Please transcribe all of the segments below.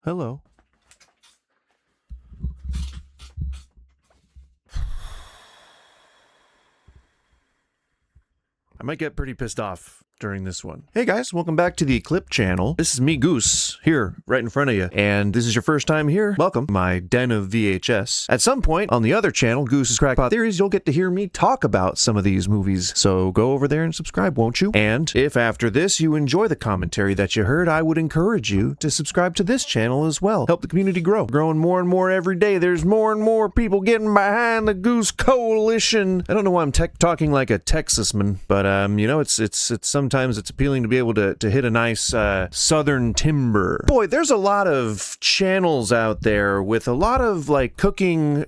Hello. I might get pretty pissed off during this one. Hey guys, welcome back to the Clip channel. This is me, Goose, here, right in front of you. And this is your first time here, welcome, my den of VHS. At some point on the other channel, Goose's Crackpot Theories, you'll get to hear me talk about some of these movies. So go over there and subscribe, won't you? And if after this you enjoy the commentary that you heard, I would encourage you to subscribe to this channel as well. Help the community grow. Growing more and more every day. There's more and more people getting behind the Goose Coalition. I don't know why I'm talking like a Texasman, but you know, it's sometimes it's appealing to be able to hit a nice southern timber. Boy, there's a lot of channels out there with a lot of like cooking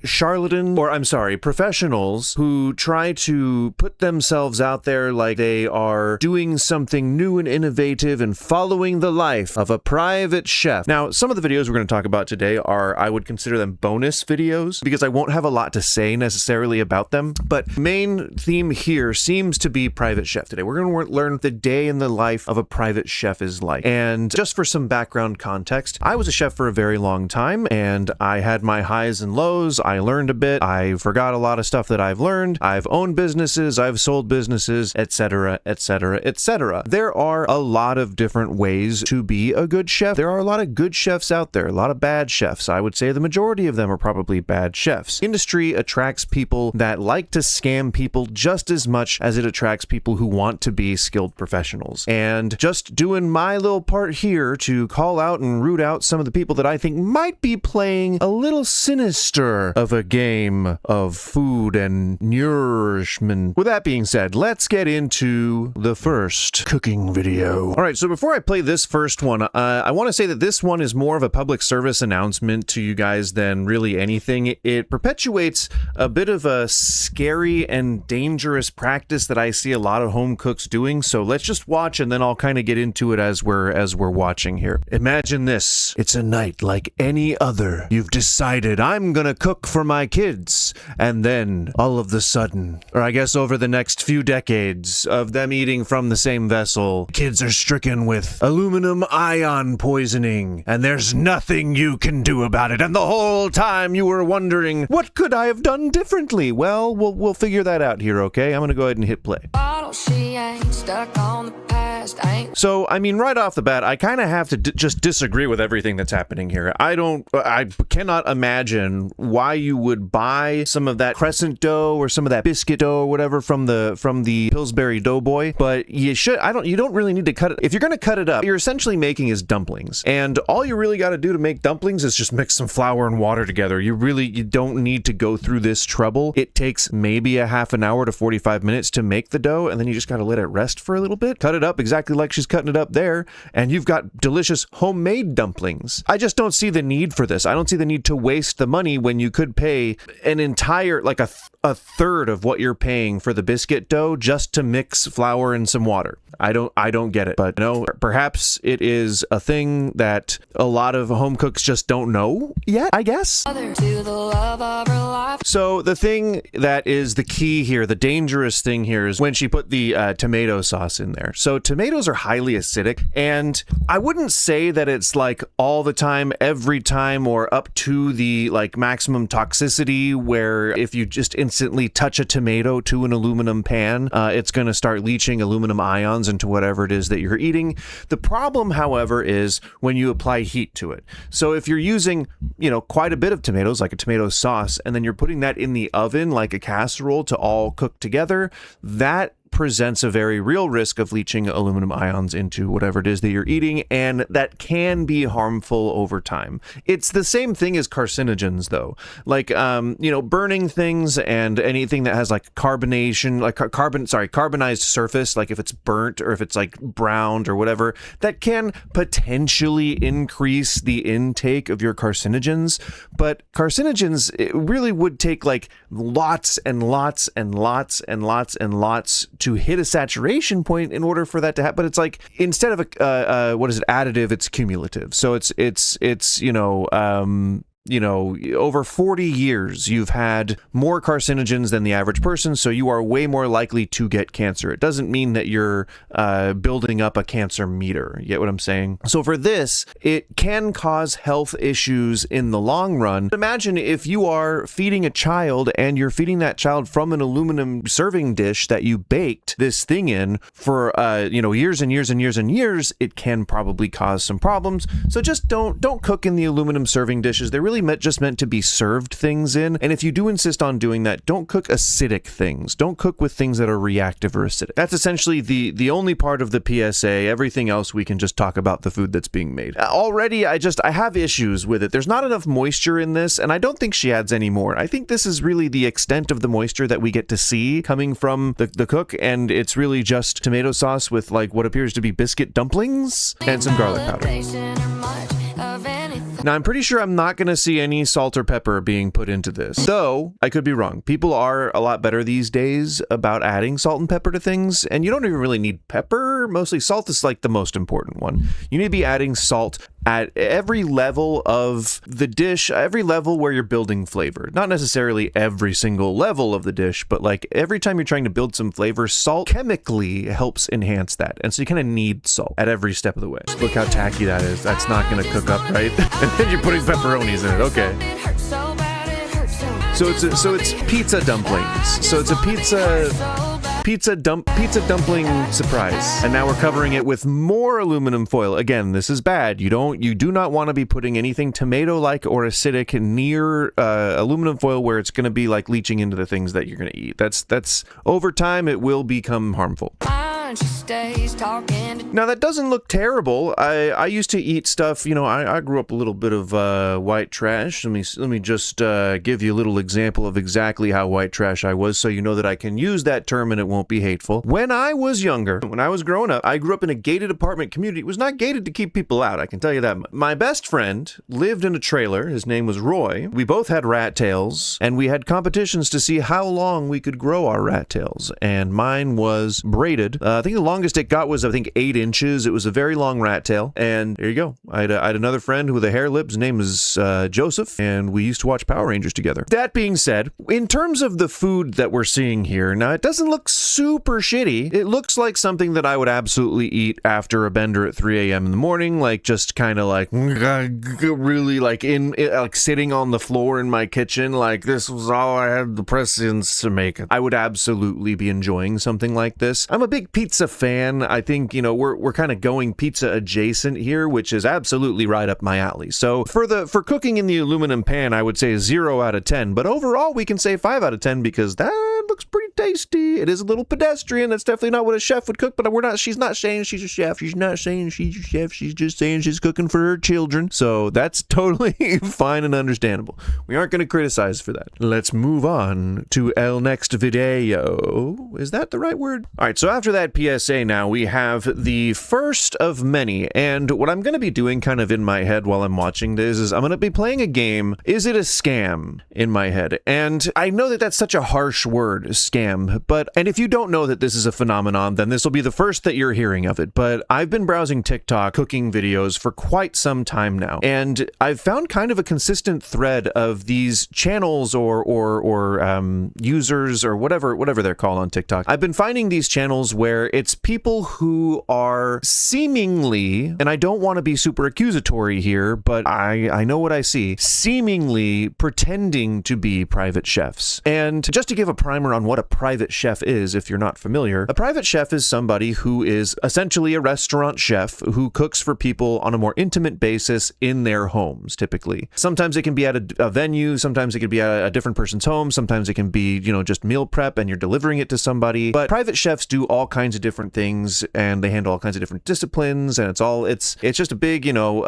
professionals who try to put themselves out there like they are doing something new and innovative and following the life of a private chef. Now, some of the videos we're going to talk about today are, I would consider them bonus videos because I won't have a lot to say necessarily about them, but main theme here seems to be private chef today. We're going to learn the day in the life of a private chef is like. And just for some background context, I was a chef for a very long time and I had my highs and lows. I learned a bit. I forgot a lot of stuff that I've learned. I've owned businesses, I've sold businesses, etc., etc., etc. There are a lot of different ways to be a good chef. There are a lot of good chefs out there, a lot of bad chefs. I would say the majority of them are probably bad chefs. Industry attracts people that like to scam people just as much as it attracts people who want to be skilled professionals. And just doing my little part here to call out and root out some of the people that I think might be playing a little sinister of a game of food and nourishment. With that being said, let's get into the first cooking video. All right, so before I play this first one, I want to say that this one is more of a public service announcement to you guys than really anything. It perpetuates a bit of a scary and dangerous practice that I see a lot of home cooks doing. So let's just watch and then I'll kind of get into it as we're watching here. Imagine this. It's a night like any other. You've decided I'm gonna cook for my kids. And then all of the sudden, or I guess over the next few decades of them eating from the same vessel, kids are stricken with aluminum ion poisoning and there's nothing you can do about it. And the whole time you were wondering, what could I have done differently? Well, we'll figure that out here, okay? I'm gonna go ahead and hit play. She ain't stuck on the past, So, I mean, right off the bat, I kind of have to just disagree with everything that's happening here. I cannot imagine why you would buy some of that crescent dough or some of that biscuit dough or whatever from the Pillsbury Doughboy, but you don't really need to cut it. If you're going to cut it up, you're essentially making is dumplings. And all you really got to do to make dumplings is just mix some flour and water together. You don't need to go through this trouble. It takes maybe a half an hour to 45 minutes to make the dough, and then you just got to let it rest for a little bit. Cut it up exactly like she's cutting it up there, and you've got delicious homemade dumplings. I just don't see the need for this. I don't see the need to waste the money when you could pay an entire, like a third of what you're paying for the biscuit dough just to mix flour and some water. I don't get it, but no, perhaps it is a thing that a lot of home cooks just don't know yet, I guess. to the love of her life. So the thing that is the key here, the dangerous thing here, is when she put the tomato sauce in there. So tomatoes are highly acidic, and I wouldn't say that it's like all the time, every time, or up to the like maximum toxicity where if you just instantly touch a tomato to an aluminum pan, it's going to start leaching aluminum ions into whatever it is that you're eating. The problem, however, is when you apply heat to it. So if you're using, quite a bit of tomatoes, like a tomato sauce, and then you're putting that in the oven like a casserole to all cook together, that presents a very real risk of leaching aluminum ions into whatever it is that you're eating, and that can be harmful over time. It's the same thing as carcinogens, though. Like, burning things and anything that has like carbonation, like carbonized surface, like if it's burnt or if it's like browned or whatever, that can potentially increase the intake of your carcinogens. But carcinogens, it really would take like lots and lots and lots and lots and lots to hit a saturation point in order for that to happen. But it's like, instead of additive, it's cumulative. So it's you know, over 40 years, you've had more carcinogens than the average person, so you are way more likely to get cancer. It doesn't mean that you're building up a cancer meter. You get what I'm saying? So for this, it can cause health issues in the long run. Imagine if you are feeding a child and you're feeding that child from an aluminum serving dish that you baked this thing in for, you know, years and years and years and years, it can probably cause some problems. So just don't cook in the aluminum serving dishes. They're really just meant to be served things in. And if you do insist on doing that, don't cook acidic things. Don't cook with things that are reactive or acidic. That's essentially the only part of the PSA. Everything else, we can just talk about the food that's being made. Already, I have issues with it. There's not enough moisture in this, and I don't think she adds any more. I think this is really the extent of the moisture that we get to see coming from the cook, and it's really just tomato sauce with like what appears to be biscuit dumplings and some garlic powder. Now, I'm pretty sure I'm not going to see any salt or pepper being put into this, though I could be wrong. People are a lot better these days about adding salt and pepper to things, and you don't even really need pepper. Mostly salt is like the most important one. You need to be adding salt at every level of the dish, every level where you're building flavor. Not necessarily every single level of the dish, but like every time you're trying to build some flavor, salt chemically helps enhance that. And so you kind of need salt at every step of the way. Just look how tacky that is. That's not going to cook up, right? And then you're putting pepperonis in it. Okay. So it's pizza dumplings. So it's a pizza dumpling surprise. And now we're covering it with more aluminum foil. Again, this is bad. You do not want to be putting anything tomato-like or acidic near aluminum foil where it's going to be like leaching into the things that you're going to eat. That's over time it will become harmful. Now that doesn't look terrible. I used to eat stuff, you know, I grew up a little bit of white trash. Let me just give you a little example of exactly how white trash I was so you know that I can use that term and it won't be hateful. When I was younger, when I was growing up, I grew up in a gated apartment community. It was not gated to keep people out, I can tell you that much. My best friend lived in a trailer. His name was Roy. We both had rat tails, and we had competitions to see how long we could grow our rat tails, and mine was braided. I think the longest it got was, 8 inches. It was a very long rat tail, and there you go. I had another friend with a hair lip. His name was Joseph, and we used to watch Power Rangers together. That being said, in terms of the food that we're seeing here, now it doesn't look super shitty. It looks like something that I would absolutely eat after a bender at 3 a.m. in the morning, like just kind of like really like like sitting on the floor in my kitchen, like this was all I had the prescience to make. I would absolutely be enjoying something like this. I'm a big pizza fan. I think, you know, we're kind of going pizza adjacent here, which is absolutely right up my alley. So for cooking in the aluminum pan, I would say 0 out of 10, but overall we can say 5 out of 10 because that looks pretty tasty. It is a little pedestrian. That's definitely not what a chef would cook, but she's not saying she's a chef. She's not saying she's a chef. She's just saying she's cooking for her children. So that's totally fine and understandable. We aren't going to criticize for that. Let's move on to el next video. Is that the right word? All right, so after that PSA now, we have the first of many, and what I'm going to be doing kind of in my head while I'm watching this is I'm going to be playing a game, Is It a Scam, in my head. And I know that that's such a harsh word, scam, and if you don't know that this is a phenomenon, then this will be the first that you're hearing of it. But I've been browsing TikTok cooking videos for quite some time now, and I've found kind of a consistent thread of these channels or users or whatever they're called on TikTok. I've been finding these channels where it's people who are seemingly, and I don't want to be super accusatory here, but I know what I see, seemingly pretending to be private chefs. And just to give a primer on what a private chef is, if you're not familiar, a private chef is somebody who is essentially a restaurant chef who cooks for people on a more intimate basis in their homes, typically. Sometimes it can be at a venue, sometimes it can be at a different person's home, sometimes it can be, you know, just meal prep and you're delivering it to somebody. But private chefs do all kinds of different things, and they handle all kinds of different disciplines, and it's just a big, you know,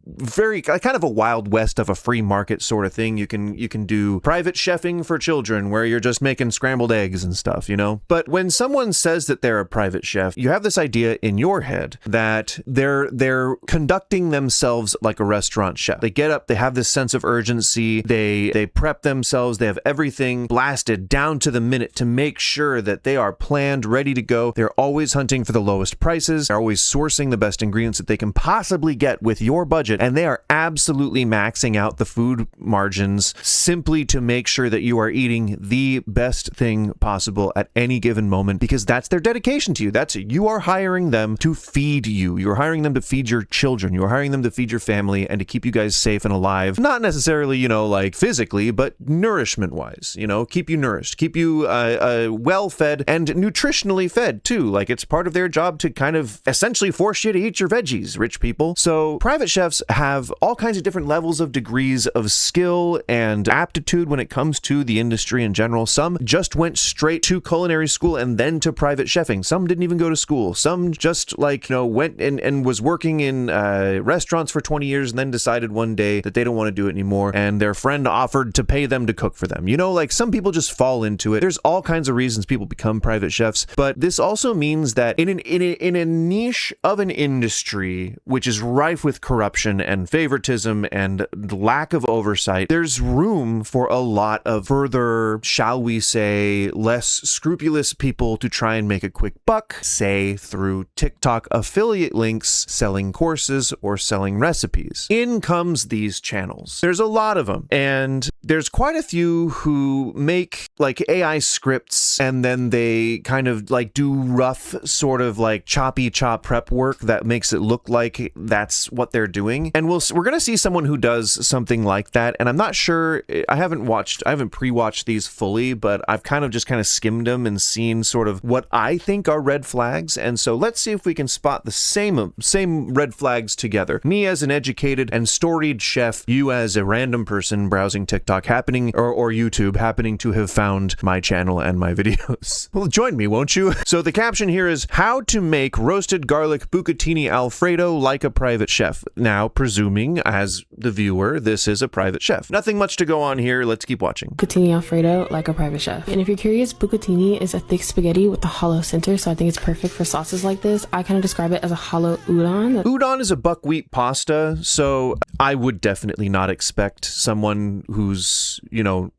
very kind of a wild west of a free market sort of thing. You can do private chefing for children where you're just making scrambled eggs eggs and stuff, you know? But when someone says that they're a private chef, you have this idea in your head that they're conducting themselves like a restaurant chef. They get up, they have this sense of urgency, they prep themselves, they have everything blasted down to the minute to make sure that they are planned, ready to go. They're always hunting for the lowest prices. They're always sourcing the best ingredients that they can possibly get with your budget, and they are absolutely maxing out the food margins simply to make sure that you are eating the best thing possible at any given moment, because that's their dedication to you. You are hiring them to feed you. You're hiring them to feed your children. You're hiring them to feed your family and to keep you guys safe and alive. Not necessarily, like physically, but nourishment wise, keep you nourished, keep you well fed and nutritionally fed too. Like, it's part of their job to kind of essentially force you to eat your veggies, rich people. So private chefs have all kinds of different levels of degrees of skill and aptitude when it comes to the industry in general. Some just went straight to culinary school and then to private chefing. Some didn't even go to school. Some just went and was working in restaurants for 20 years and then decided one day that they don't want to do it anymore, and their friend offered to pay them to cook for them. Some people just fall into it. There's all kinds of reasons people become private chefs, but this also means that in a niche of an industry which is rife with corruption and favoritism and lack of oversight, there's room for a lot of further, shall we say, less scrupulous people to try and make a quick buck, say through TikTok affiliate links, selling courses or selling recipes. In comes these channels. There's a lot of them, and there's quite a few who make AI scripts and then they kind of do rough sort of choppy chop prep work that makes it look like that's what they're doing. And we're going to see someone who does something like that. And I'm not sure, I haven't pre-watched these fully, but I've kind of skimmed them and seen sort of what I think are red flags. And so let's see if we can spot the same red flags together. Me as an educated and storied chef, you as a random person browsing TikTok or YouTube happening to have found my channel and my videos. Well, join me, won't you? So the caption here is how to make roasted garlic bucatini Alfredo like a private chef. Now, presuming as the viewer, this is a private chef. Nothing much to go on here. Let's keep watching. Bucatini Alfredo like a private chef. And if you're curious, bucatini is a thick spaghetti with a hollow center, so I think it's perfect for sauces like this. I kind of describe it as a hollow udon. Udon is a buckwheat pasta, so I would definitely not expect someone who's,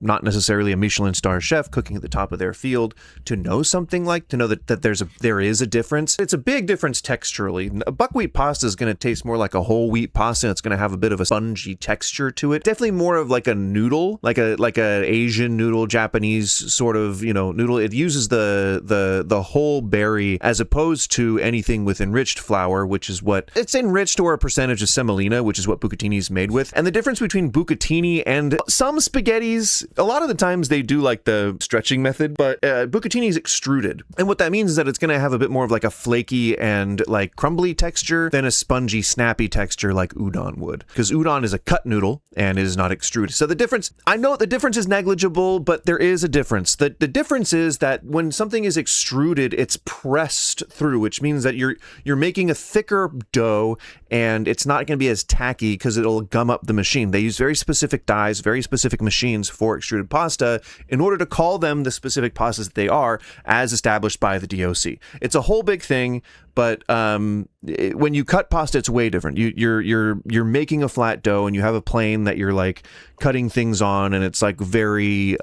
not necessarily a Michelin star chef cooking at the top of their field to know something to know that there is a difference. It's a big difference texturally. A buckwheat pasta is going to taste more like a whole wheat pasta. It's going to have a bit of a spongy texture to it. Definitely more of a noodle, like a Asian noodle, Japanese sort of, noodle. It uses the whole berry as opposed to anything with enriched flour, which is what it's enriched, or a percentage of semolina, which is what bucatini is made with. And the difference between bucatini and some spaghettis, a lot of the times they do the stretching method, but bucatini is extruded. And what that means is that it's going to have a bit more of a flaky and crumbly texture than a spongy, snappy texture like udon would. Because udon is a cut noodle and is not extruded. So the difference, I know the difference is negligible, but there is a difference. The difference is that when something is extruded, it's pressed through, which means that you're making a thicker dough and it's not going to be as tacky because it'll gum up the machine. They use very specific dyes, very specific machines for extruded pasta in order to call them the specific pastas that they are as established by the DOC. It's a whole big thing, but when you cut pasta, it's way different. You're making a flat dough and you have a plane that you're cutting things on, and it's very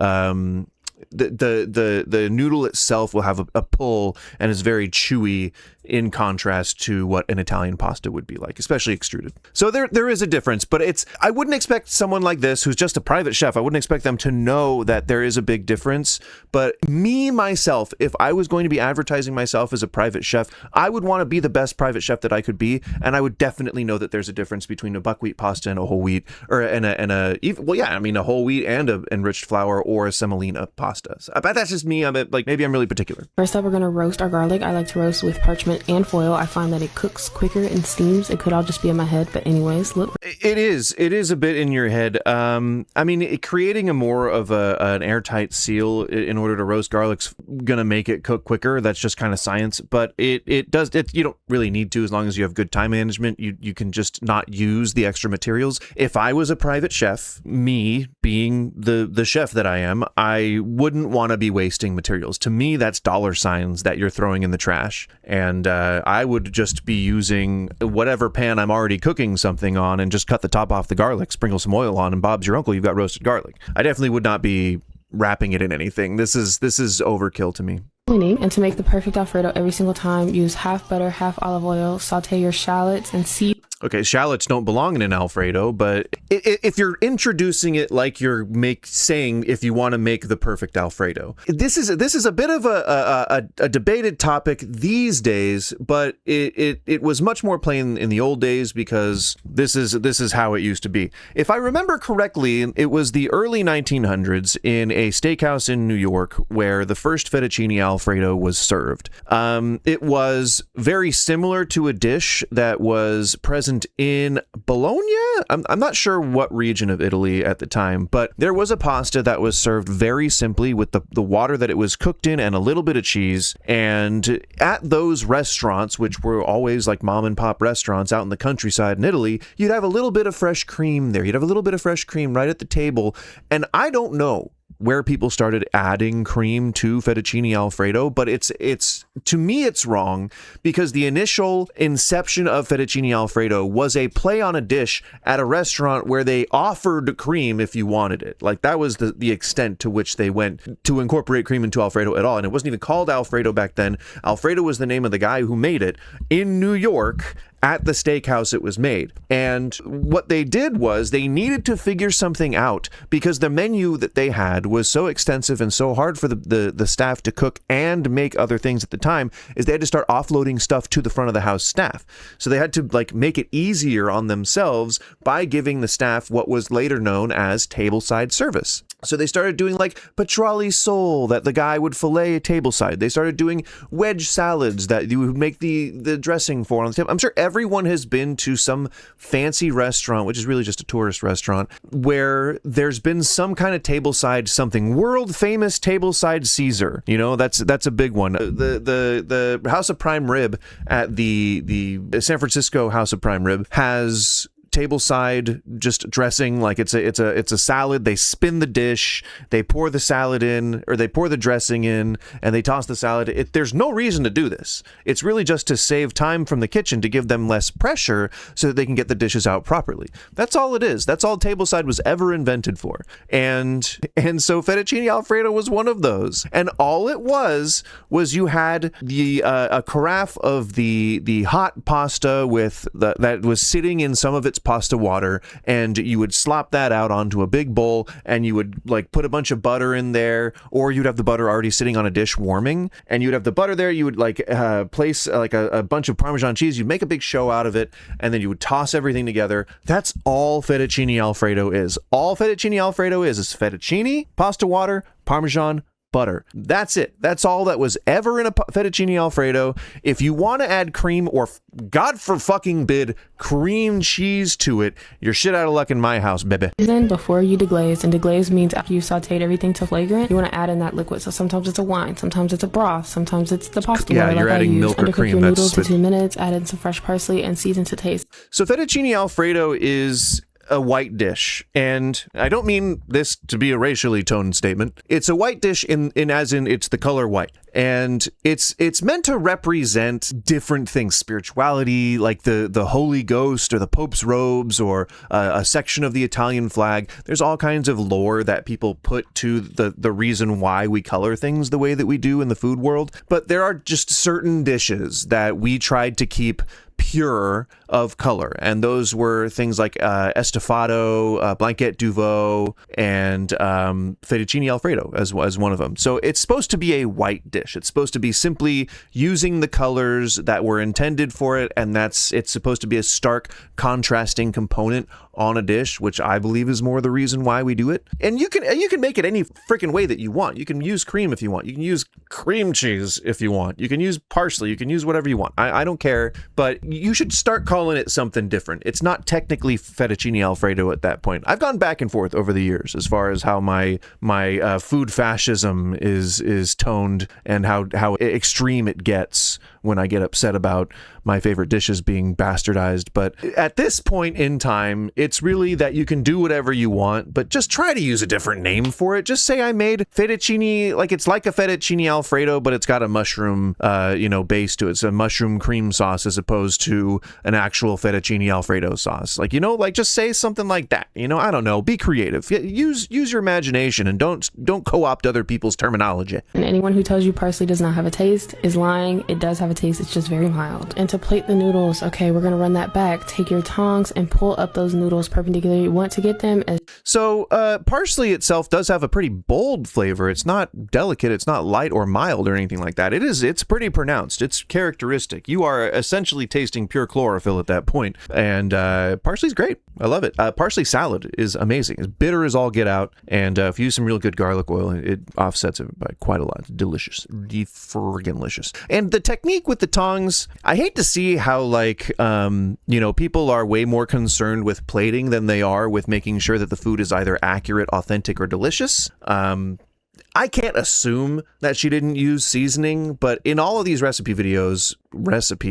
the noodle itself will have a pull and is very chewy in contrast to what an Italian pasta would be like, especially extruded. So there is a difference, but I wouldn't expect someone like this who's just a private chef, I wouldn't expect them to know that there is a big difference. But myself, if I was going to be advertising myself as a private chef, I would want to be the best private chef that I could be, and I would definitely know that there's a difference between a buckwheat pasta and a whole wheat, or a whole wheat and a enriched flour or a semolina pasta. So, but that's just me. Maybe I'm really particular. First up, we're going to roast our garlic. I like to roast with parchment and foil. I find that it cooks quicker and steams. It could all just be in my head, but anyways, look. It is a bit in your head. Creating a more of an airtight seal in order to roast garlic's gonna make it cook quicker. That's just kind of science, but it does. You don't really need to, as long as you have good time management. You can just not use the extra materials. If I was a private chef, me being the chef that I am, I wouldn't want to be wasting materials. To me, that's dollar signs that you're throwing in the trash. And I would just be using whatever pan I'm already cooking something on and just cut the top off the garlic, sprinkle some oil on, and Bob's your uncle, you've got roasted garlic. I definitely would not be wrapping it in anything. This is overkill to me. And to make the perfect Alfredo every single time, use half butter, half olive oil, saute your shallots and seed. Okay, shallots don't belong in an Alfredo, but if you're introducing it like you're saying if you want to make the perfect Alfredo, this is a bit of a debated topic these days, but it was much more plain in the old days because this is how it used to be. If I remember correctly, it was the early 1900s in a steakhouse in New York where the first fettuccine Alfredo was served. It was very similar to a dish that was present in Bologna. I'm not sure what region of Italy at the time, but there was a pasta that was served very simply with the water that it was cooked in and a little bit of cheese. And at those restaurants, which were always like mom and pop restaurants out in the countryside in Italy, you'd have a little bit of fresh cream there. You'd have a little bit of fresh cream right at the table. And I don't know where people started adding cream to fettuccine Alfredo, but it's to me it's wrong because the initial inception of fettuccine Alfredo was a play on a dish at a restaurant where they offered cream if you wanted it. Like that was the extent to which they went to incorporate cream into Alfredo at all, and it wasn't even called Alfredo back then. Alfredo was the name of the guy who made it in New York at the steakhouse it was made. And what they did was they needed to figure something out because the menu that they had was so extensive and so hard for the staff to cook and make other things at the time, is they had to start offloading stuff to the front of the house staff. So they had to like make it easier on themselves by giving the staff what was later known as tableside service. So they started doing like petroli sole that the guy would fillet tableside. They started doing wedge salads that you would make the dressing for on the table. I'm sure everyone has been to some fancy restaurant, which is really just a tourist restaurant, where there's been some kind of tableside something. World famous tableside Caesar. You know, that's a big one. The House of Prime Rib at the San Francisco House of Prime Rib has tableside just dressing. Like it's a salad. They spin the dish, they pour the salad in, or they pour the dressing in, and they toss the salad. There's no reason to do this. It's really just to save time from the kitchen, to give them less pressure so that they can get the dishes out properly. That's all it is. That's all tableside was ever invented for. And so fettuccine Alfredo was one of those. And all it was you had a carafe of the hot pasta with that was sitting in some of its pasta water, and you would slop that out onto a big bowl, and you would like put a bunch of butter in there, or you'd have the butter already sitting on a dish warming, and you'd have the butter there. You would like place like a bunch of Parmesan cheese. You'd make a big show out of it, and then you would toss everything together. That's all fettuccine Alfredo is. All fettuccine Alfredo is fettuccine, pasta water, Parmesan, butter. That's it. That's all that was ever in a fettuccine Alfredo. If you want to add cream or God for fucking bid cream cheese to it, you're shit out of luck in my house, baby. Then before you deglaze, and deglaze means after you sauteed everything to flagrant, you want to add in that liquid. So sometimes it's a wine, sometimes it's a broth, sometimes it's the pasta water. You're like adding milk or Undercook cream. your noodles to 2 minutes, add in some fresh parsley, and season to taste. So fettuccine Alfredo is a white dish, and I don't mean this to be a racially toned statement. It's a white dish in as in it's the color white, and it's meant to represent different things, spirituality, like the Holy Ghost or the Pope's robes or a section of the Italian flag. There's all kinds of lore that people put to the reason why we color things the way that we do in the food world, but there are just certain dishes that we tried to keep pure of color, and those were things like estofado, blanquette du veau, and fettuccine Alfredo as one of them. So it's supposed to be a white dish. It's supposed to be simply using the colors that were intended for it, and it's supposed to be a stark contrasting component on a dish, which I believe is more the reason why we do it. And you can make it any freaking way that you want. You can use cream if you want. You can use cream cheese if you want. You can use parsley. You can use whatever you want. I don't care, but you should start calling it something different. It's not technically fettuccine Alfredo at that point. I've gone back and forth over the years as far as how my food fascism is toned and how extreme it gets when I get upset about my favorite dishes being bastardized. But at this point in time, it's really that you can do whatever you want, but just try to use a different name for it. Just say I made fettuccine, like it's like a fettuccine Alfredo, but it's got a mushroom, base to it. It's a mushroom cream sauce as opposed to an actual fettuccine Alfredo sauce. Like, just say something like that. I don't know. Be creative. Use your imagination and don't co-opt other people's terminology. And anyone who tells you parsley does not have a taste is lying. It does have a taste. It's just very mild. And to plate the noodles, okay, we're going to run that back. Take your tongs and pull up those noodles perpendicularly. You want to get them as... So parsley itself does have a pretty bold flavor. It's not delicate. It's not light or mild or anything like that. It's pretty pronounced. It's characteristic. You are essentially tasting pure chlorophyll at that point. And parsley's great. I love it. Parsley salad is amazing. It's bitter as all get out. And if you use some real good garlic oil, it offsets it by quite a lot. It's delicious. Friggin' delicious. And the technique with the tongs, I hate to see how people are way more concerned with plating than they are with making sure that the food is either accurate, authentic, or delicious. I can't assume that she didn't use seasoning, but in all of these recipe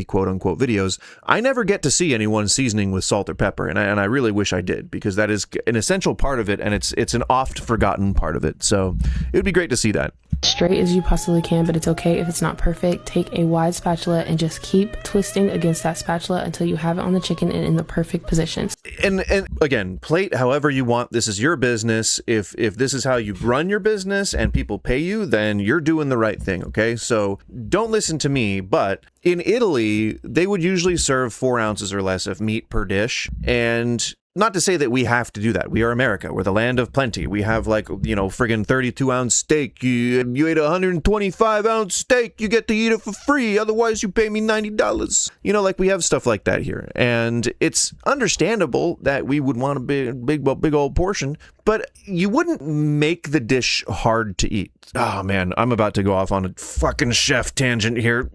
quote unquote videos, I never get to see anyone seasoning with salt or pepper, and I really wish I did, because that is an essential part of it, and it's an oft forgotten part of it. So it would be great to see that. Straight as you possibly can, but it's okay if it's not perfect. Take a wide spatula and just keep twisting against that spatula until you have it on the chicken and in the perfect position. And again, plate however you want. This is your business. If this is how you run your business and people pay you, then you're doing the right thing, okay? So don't listen to me, but in Italy, they would usually serve 4 ounces or less of meat per dish, and not to say that we have to do that. We are America. We're the land of plenty. We have friggin' 32-ounce steak. You ate a 125-ounce steak. You get to eat it for free. Otherwise, you pay me $90. We have stuff like that here. And it's understandable that we would want a big old portion, but you wouldn't make the dish hard to eat. Oh, man, I'm about to go off on a fucking chef tangent here.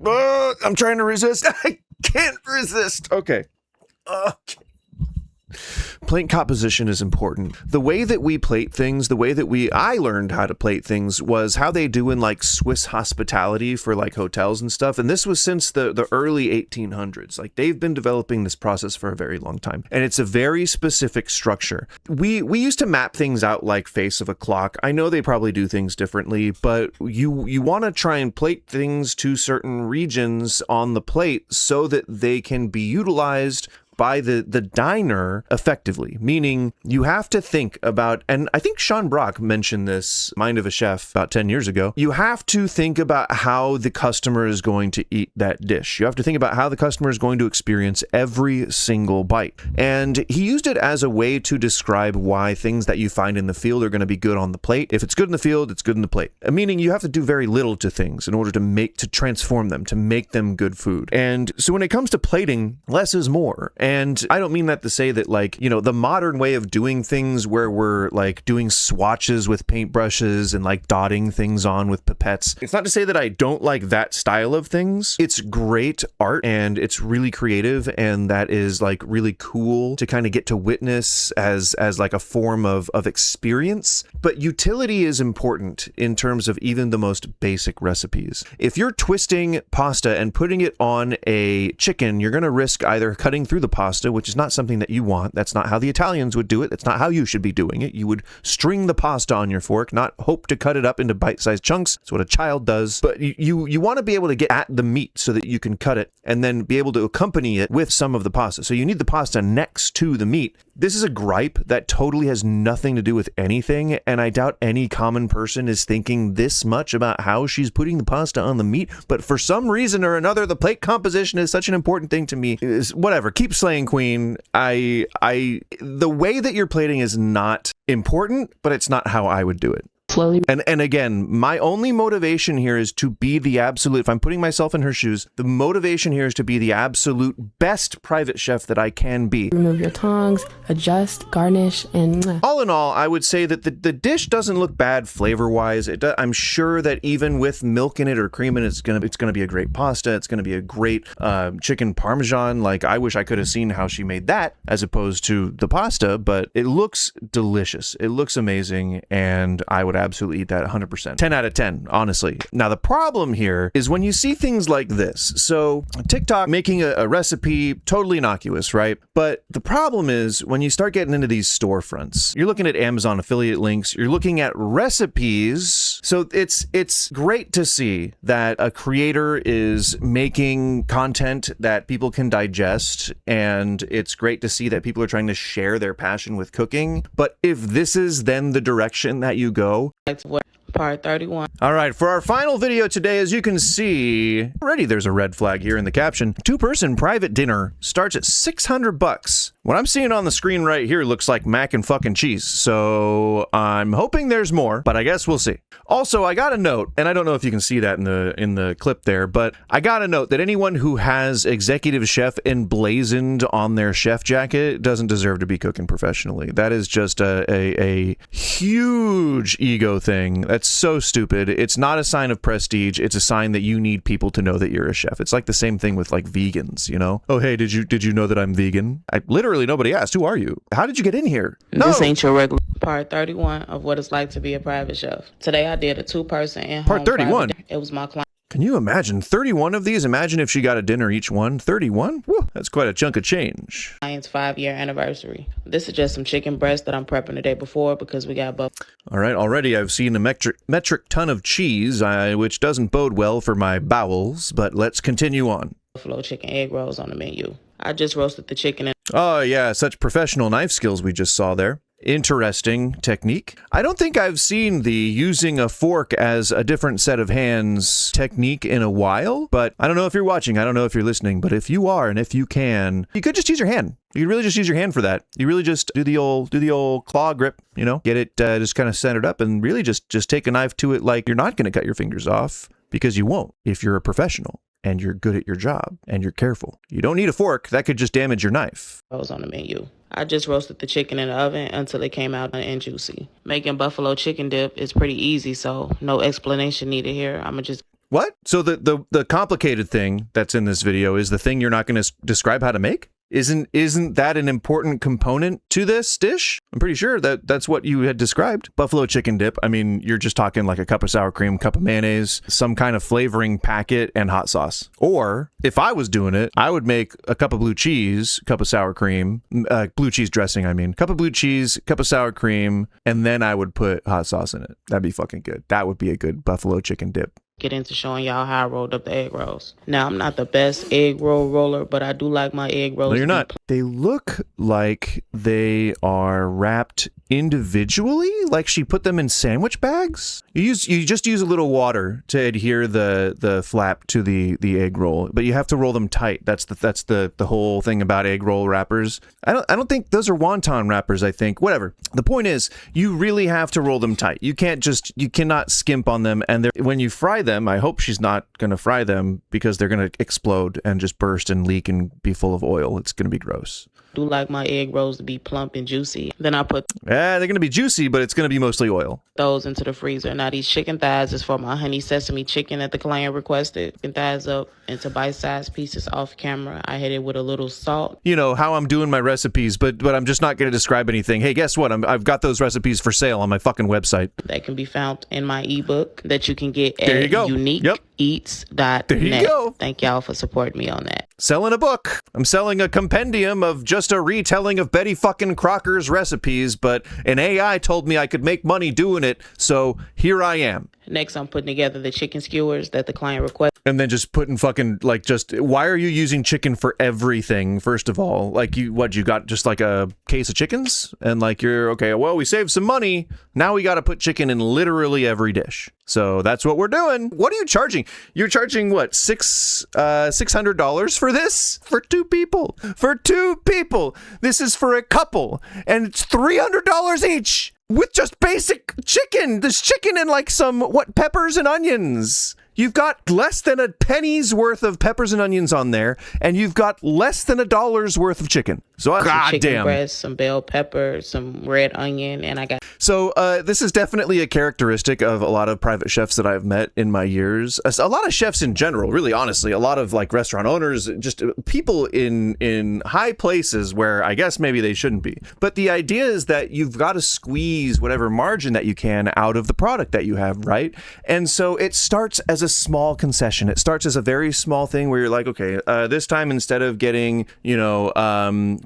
I'm trying to resist. I can't resist. Okay. Plate composition is important. The way that we plate things, I learned how to plate things was how they do in Swiss hospitality for hotels and stuff. And this was since the early 1800s. They've been developing this process for a very long time. And it's a very specific structure. We used to map things out like face of a clock. I know they probably do things differently, but you want to try and plate things to certain regions on the plate so that they can be utilized by the diner effectively, meaning you have to think about, and I think Sean Brock mentioned this, Mind of a Chef, about 10 years ago, you have to think about how the customer is going to eat that dish. You have to think about how the customer is going to experience every single bite. And he used it as a way to describe why things that you find in the field are going to be good on the plate. If it's good in the field, it's good in the plate. Meaning you have to do very little to things in order to transform them, to make them good food. And so when it comes to plating, less is more. And I don't mean that to say that the modern way of doing things where we're doing swatches with paintbrushes and dotting things on with pipettes. It's not to say that I don't like that style of things. It's great art and it's really creative, and that is really cool to kind of get to witness as a form of experience. But utility is important in terms of even the most basic recipes. If you're twisting pasta and putting it on a chicken, you're going to risk either cutting through the pasta, which is not something that you want. That's not how the Italians would do it. That's not how you should be doing it. You would string the pasta on your fork, not hope to cut it up into bite-sized chunks. That's what a child does. But you want to be able to get at the meat so that you can cut it and then be able to accompany it with some of the pasta. So you need the pasta next to the meat. This is a gripe that totally has nothing to do with anything, and I doubt any common person is thinking this much about how she's putting the pasta on the meat, but for some reason or another, the plate composition is such an important thing to me. Whatever, keep slaying, queen. The way that you're plating is not important, but it's not how I would do it. Slowly. And again, my only motivation here is to be the absolute, if I'm putting myself in her shoes, the motivation here is to be the absolute best private chef that I can be. Remove your tongs, adjust, garnish, and all in all, I would say that the dish doesn't look bad flavor-wise. I'm sure that even with milk in it or cream in it, it's gonna be a great pasta. It's gonna be a great chicken parmesan. I wish I could have seen how she made that as opposed to the pasta, but it looks delicious. It looks amazing, and I would absolutely eat that 100%. 10 out of 10, honestly. Now, the problem here is when you see things like this. So TikTok making a recipe, totally innocuous, right? But the problem is when you start getting into these storefronts, you're looking at Amazon affiliate links, you're looking at recipes. So it's great to see that a creator is making content that people can digest, and it's great to see that people are trying to share their passion with cooking. But if this is then the direction that you go, Part 31. all right, for our final video today, as you can see, already there's a red flag here in the caption. 2-person private dinner starts at $600. What I'm seeing on the screen right here looks like mac and fucking cheese. So I'm hoping there's more, but I guess we'll see. Also, I got a note, and I don't know if you can see that in the clip there, but I got a note that anyone who has executive chef emblazoned on their chef jacket doesn't deserve to be cooking professionally. That is just a huge ego thing. That's so stupid. It's not a sign of prestige. It's a sign that you need people to know that you're a chef. It's like the same thing with like vegans, you know? Oh, hey, did you know that I'm vegan? Literally nobody asked. Who are you? How did you get in here? No. This ain't your regular. Part 31 of what it's like to be a private chef. Today I did a 2-person in-home Part 31. It was my client. Can you imagine 31 of these? Imagine if she got a dinner each one. 31? Woo, that's quite a chunk of change. Client's 5-year anniversary. This is just some chicken breast that I'm prepping the day before because we got buffalo. All right, already I've seen a metric ton of cheese, which doesn't bode well for my bowels, but let's continue on. Buffalo chicken egg rolls on the menu. I just roasted the chicken and Oh yeah, such professional knife skills we just saw there. Interesting technique. I don't think I've seen the using a fork as a different set of hands technique in a while, but I don't know if you're watching, I don't know if you're listening, but if you are and if you can, you could just use your hand. You really just use your hand for that. You really just do the old claw grip, you know, get it just kind of centered up and really just take a knife to it like you're not going to cut your fingers off, because you won't if you're a professional and you're good at your job and you're careful. You don't need a fork. That could just damage your knife. rolls on the menu. I just roasted the chicken in the oven until it came out and juicy. Making buffalo chicken dip is pretty easy, so no explanation needed here. I'ma just... What? So the complicated thing that's in this video is the thing you're not going to describe how to make? Isn't that an important component to this dish? I'm pretty sure that's what you had described. Buffalo chicken dip. I mean, you're just talking like a cup of sour cream, cup of mayonnaise, some kind of flavoring packet, and hot sauce. Or if I was doing it, I would make a cup of blue cheese, cup of sour cream, blue cheese dressing, I mean. Cup of blue cheese, cup of sour cream, and then I would put hot sauce in it. That'd be fucking good. That would be a good buffalo chicken dip. Get into showing y'all how I rolled up the egg rolls. Now, I'm not the best egg roll roller, but I do like my egg rolls. No, you're not. They look like they are wrapped individually, like she put them in sandwich bags. You just use a little water to adhere the flap to the egg roll, but you have to roll them tight. That's the whole thing about egg roll wrappers. I don't think those are wonton wrappers. I think whatever. The point is, you really have to roll them tight. You cannot skimp on them, and when you fry them, I hope she's not going to fry them because they're going to explode and just burst and leak and be full of oil. It's going to be gross. Do like my egg rolls to be plump and juicy. Then I put they're going to be juicy, but it's going to be mostly oil. those into the freezer. Now these chicken thighs is for my honey sesame chicken that the client requested. Chicken thighs up into bite-sized pieces off camera. I hit it with a little salt. You know how I'm doing my recipes, but I'm just not going to describe anything. Hey, guess what? I've got those recipes for sale on my fucking website. That can be found in my ebook that you can get There you at go. uniqueeats.net. There you go. Thank y'all for supporting me on that. Selling a book. I'm selling a compendium of just a retelling of Betty fucking Crocker's recipes, but an AI told me I could make money doing it, so here I am. Next, I'm putting together the chicken skewers that the client requested. And then just putting fucking, like, just, why are you using chicken for everything, first of all? Like, you got just like a case of chickens? And like, you're, okay, well, we saved some money. Now we got to put chicken in literally every dish. So that's what we're doing. What are you charging? You're charging what, $600 for this? For two people. For two people. This is for a couple. And it's $300 each with just basic chicken. There's chicken and like some, peppers and onions. You've got less than a penny's worth of peppers and onions on there, and you've got less than $1 worth of chicken. So some chicken breast, some bell pepper, some red onion, and I got... So this is definitely a characteristic of a lot of private chefs that I've met in my years. A lot of chefs in general, really honestly, a lot of like restaurant owners, just people in high places where I guess maybe they shouldn't be. But the idea is that you've got to squeeze whatever margin that you can out of the product that you have, right? And so it starts as a small concession. It starts as a very small thing where you're like, okay, this time instead of getting,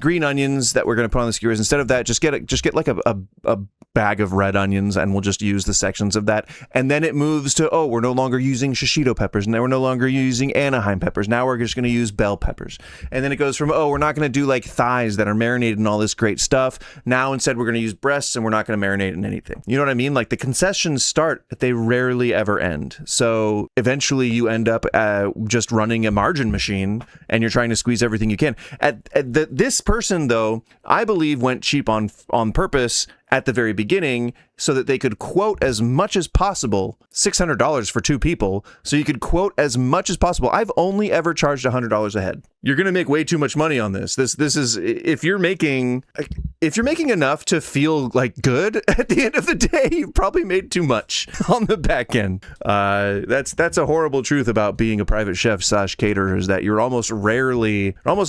green onions that we're going to put on the skewers, instead of that, just get like a bag of red onions, and we'll just use the sections of that. And then it moves to, we're no longer using shishito peppers, and now we're no longer using Anaheim peppers. Now we're just going to use bell peppers. And then it goes from, we're not going to do like thighs that are marinated in all this great stuff. Now instead we're going to use breasts, and we're not going to marinate in anything. You know what I mean? Like the concessions start, they rarely ever end. So eventually you end up just running a margin machine, and you're trying to squeeze everything you can. This person, though, I believe went cheap on purpose at the very beginning so that they could quote as much as possible, $600 for 2 people, so you could quote as much as possible. I've only ever charged $100 a head. You're going to make way too much money on this. This is, if you're making enough to feel like good at the end of the day, you've probably made too much on the back end. That's a horrible truth about being a private chef / caterer, is that you're almost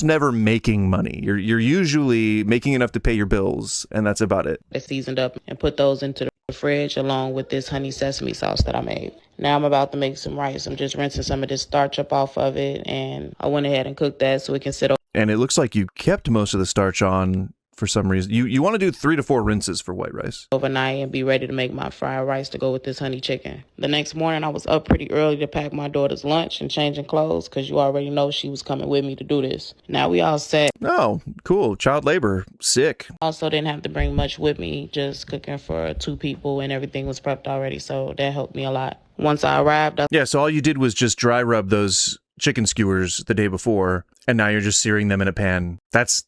never making money. You're usually making enough to pay your bills, and that's about it. I seasoned up and put those into the fridge along with this honey sesame sauce that I made. Now I'm about to make some rice. I'm just rinsing some of this starch up off of it, and I went ahead and cooked that so it can sit over. And it looks like you kept most of the starch on for some reason. You want to do 3 to 4 rinses for white rice overnight and be ready to make my fried rice to go with this honey chicken. The next morning I was up pretty early to pack my daughter's lunch and changing clothes, because you already know she was coming with me to do this. Now we all set. Oh, cool. Child labor. Sick. Also didn't have to bring much with me, just cooking for 2 people, and everything was prepped already, so that helped me a lot. Once I arrived, so all you did was just dry rub those chicken skewers the day before, and now you're just searing them in a pan. That's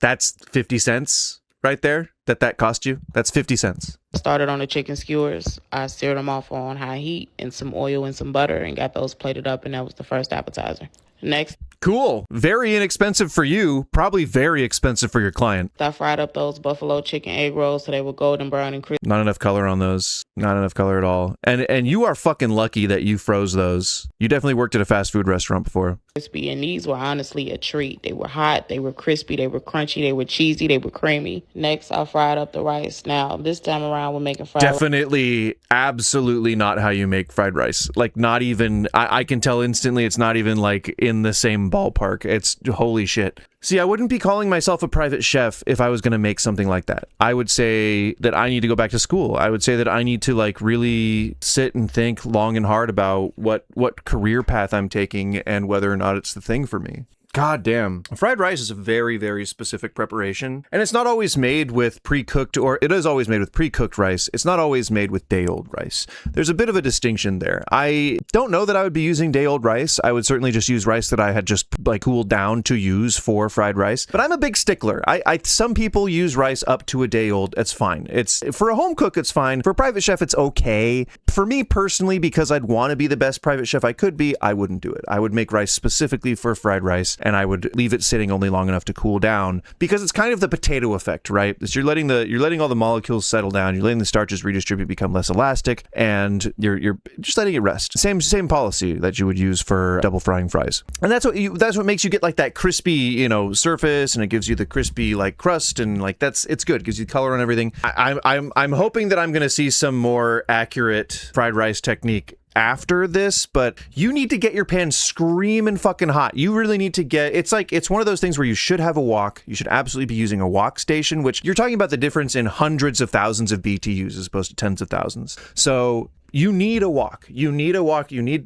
50 cents right there that cost you. That's 50 cents. Started on the chicken skewers. I seared them off on high heat in some oil and some butter, and got those plated up, and that was the first appetizer. Next. Cool. Very inexpensive for you, probably very expensive for your client. I fried up those buffalo chicken egg rolls so they were golden brown and crispy. Not enough color on those. Not enough color at all. And you are fucking lucky that you froze those. You definitely worked at a fast food restaurant before. Crispy, and these were honestly a treat. They were hot, they were crispy, they were crunchy, they were cheesy, they were creamy. Next, I fried up the rice. Now, this time around, we're making fried rice. Definitely, absolutely not how you make fried rice. Like, not even, I can tell instantly it's not even like in the same ballpark. It's holy shit. See, I wouldn't be calling myself a private chef if I was going to make something like that. I would say that I need to go back to school. I would say that I need to like really sit and think long and hard about what career path I'm taking and whether or not it's the thing for me. God damn. Fried rice is a very, very specific preparation. And it's not always made with pre-cooked, or it is always made with pre-cooked rice. It's not always made with day-old rice. There's a bit of a distinction there. I don't know that I would be using day-old rice. I would certainly just use rice that I had just like cooled down to use for fried rice. But I'm a big stickler. Some people use rice up to a day-old. It's fine. It's for a home cook, it's fine. For a private chef, it's okay. For me personally, because I'd want to be the best private chef I could be, I wouldn't do it. I would make rice specifically for fried rice, and I would leave it sitting only long enough to cool down, because it's kind of the potato effect, right? You're letting all the molecules settle down, you're letting the starches redistribute, become less elastic, and you're just letting it rest. Same policy that you would use for double frying fries. And that's what makes you get like that crispy, surface, and it gives you the crispy like crust, and like it's good. It gives you color on everything. I'm hoping that I'm going to see some more accurate fried rice technique after this, but you need to get your pan screaming fucking hot. You really need to it's one of those things where you should have a wok. You should absolutely be using a wok station, which you're talking about the difference in hundreds of thousands of BTUs as opposed to tens of thousands. So you need a wok. You need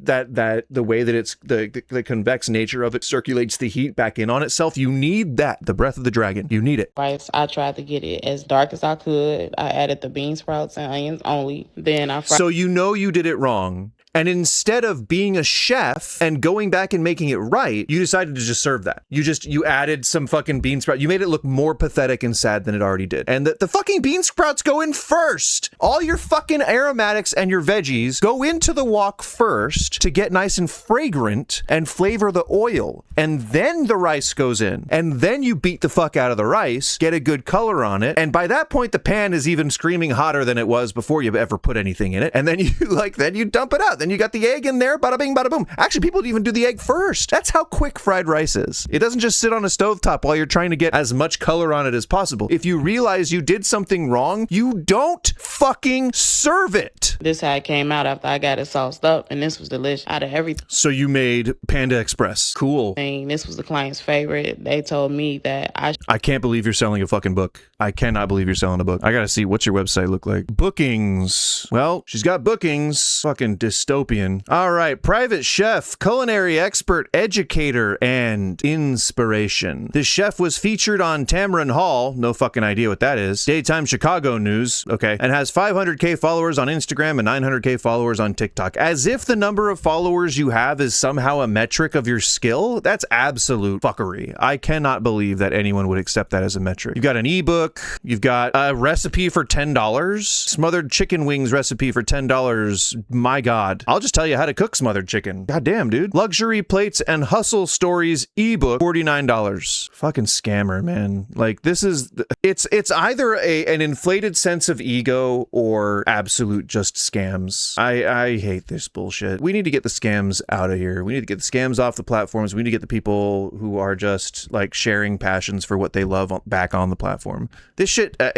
that the way that it's the convex nature of it circulates the heat back in on itself. You need that, the breath of the dragon. You need it. Rice, I tried to get it as dark as I could. I added the bean sprouts and onions only. Then I fried. So you did it wrong. And instead of being a chef and going back and making it right, you decided to just serve that. You added some fucking bean sprout. You made it look more pathetic and sad than it already did. And the fucking bean sprouts go in first. All your fucking aromatics and your veggies go into the wok first to get nice and fragrant and flavor the oil. And then the rice goes in. And then you beat the fuck out of the rice, get a good color on it. And by that point, the pan is even screaming hotter than it was before you ever put anything in it. And then you dump it out. Then you got the egg in there, bada bing, bada boom. Actually, people even do the egg first. That's how quick fried rice is. It doesn't just sit on a stovetop while you're trying to get as much color on it as possible. If you realize you did something wrong, you don't fucking serve it. This how it came out after I got it sauced up, and this was delicious out of everything. So you made Panda Express. Cool. This was the client's favorite. They told me that I can't believe you're selling a fucking book. I cannot believe you're selling a book. I gotta see, what's your website look like? Bookings. Well, she's got bookings. Fucking dystopian. All right, private chef, culinary expert, educator, and inspiration. This chef was featured on Tamron Hall, no fucking idea what that is, Daytime Chicago News, okay, and has 500k followers on Instagram and 900k followers on TikTok. As if the number of followers you have is somehow a metric of your skill. That's absolute fuckery. I cannot believe that anyone would accept that as a metric. You've got an ebook, you've got a recipe for $10, smothered chicken wings recipe for $10. My God. I'll just tell you how to cook smothered chicken. God damn, dude. Luxury plates and hustle stories ebook, $49. Fucking scammer, man. Like, this is, it's either an inflated sense of ego or absolute just scams. I hate this bullshit. We need to get the scams out of here. We need to get the scams off the platforms. We need to get the people who are just like sharing passions for what they love back on the platform. This shit, I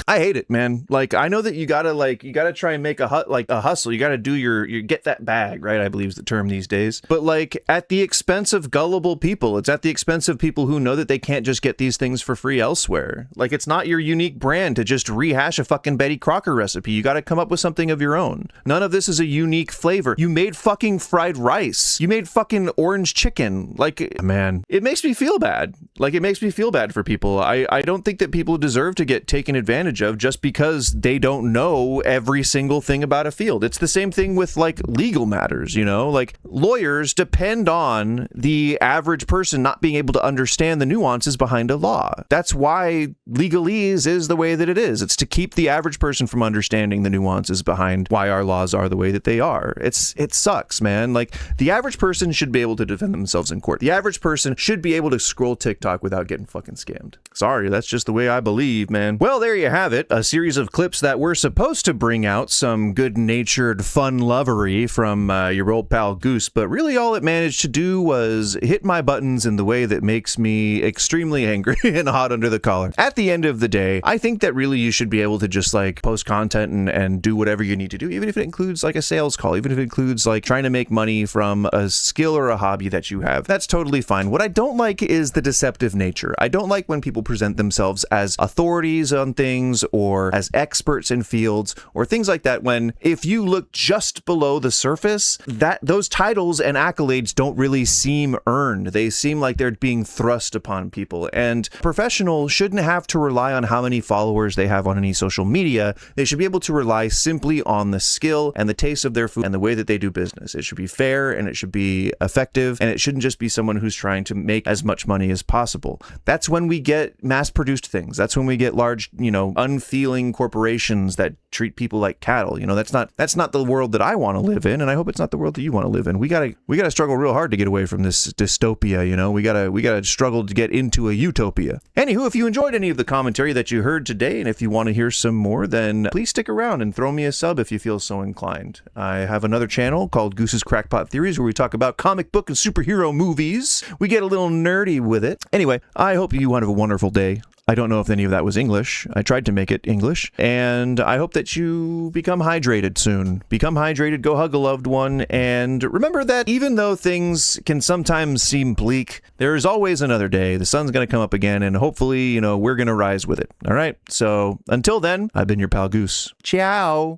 hate it, man. Like, I know that you gotta try and make a hustle. You gotta do your get that bag, right? I believe is the term these days. But like, at the expense of gullible people. It's at the expense of people who know that they can't just get these things for free elsewhere. Like, it's not your unique brand to just rehash a fucking Betty Crocker recipe. You gotta come up with something of your own. None of this is a unique flavor. You made fucking fried rice. You made fucking orange chicken. Like, man, it makes me feel bad. Like, it makes me feel bad for people. I don't think that people deserve to get taken advantage of just because they don't know every single thing about a field. It's the same thing with like legal matters, you know? Like, lawyers depend on the average person not being able to understand the nuances behind a law. That's why legalese is the way that it is. It's to keep the average person from understanding the nuances behind why our laws are the way that they are. It sucks, man. Like, the average person should be able to defend themselves in court. The average person should be able to scroll TikTok without getting fucking scammed. Sorry, that's just the way I believe, man. Well, there you have it. A series of clips that were supposed to bring out some good-natured fun lovery from your old pal Goose, but really all it managed to do was hit my buttons in the way that makes me extremely angry and hot under the collar. At the end of the day, I think that really you should be able to just like post content and do whatever you need to do, even if it includes like a sales call, even if it includes like trying to make money from a skill or a hobby that you have. That's totally fine. What I don't like is the deceptive nature. I don't like when people present themselves as authorities on things or as experts in fields or things like that, when if you look just below the surface, that those titles and accolades don't really seem earned. They seem like they're being thrust upon people, and professionals shouldn't have to rely on how many followers they have on any social media. They should be able to rely simply on the skill and the taste of their food and the way that they do business. It should be fair and it should be effective, and it shouldn't just be someone who's trying to make as much money as possible. That's when we get mass-produced things. That's when we get large, unfeeling corporations that treat people like cattle. That's not the world that I want to live in, and I hope it's not the world that you want to live in. We gotta struggle real hard to get away from this dystopia. We gotta struggle to get into a utopia. Anywho, if you enjoyed any of the commentary that you heard today, and if you want to hear some more, then please stick around and throw me a sub if you feel so inclined. I have another channel called Goose's Crackpot Theories where we talk about comic book and superhero movies. We get a little nerdy with it. Anyway, I hope you have a wonderful day. I don't know if any of that was English. I tried to make it English. And I hope that you become hydrated soon. Become hydrated, go hug a loved one, and remember that even though things can sometimes seem bleak, there is always another day. The sun's going to come up again, and hopefully, we're going to rise with it. All right? So until then, I've been your pal Goose. Ciao!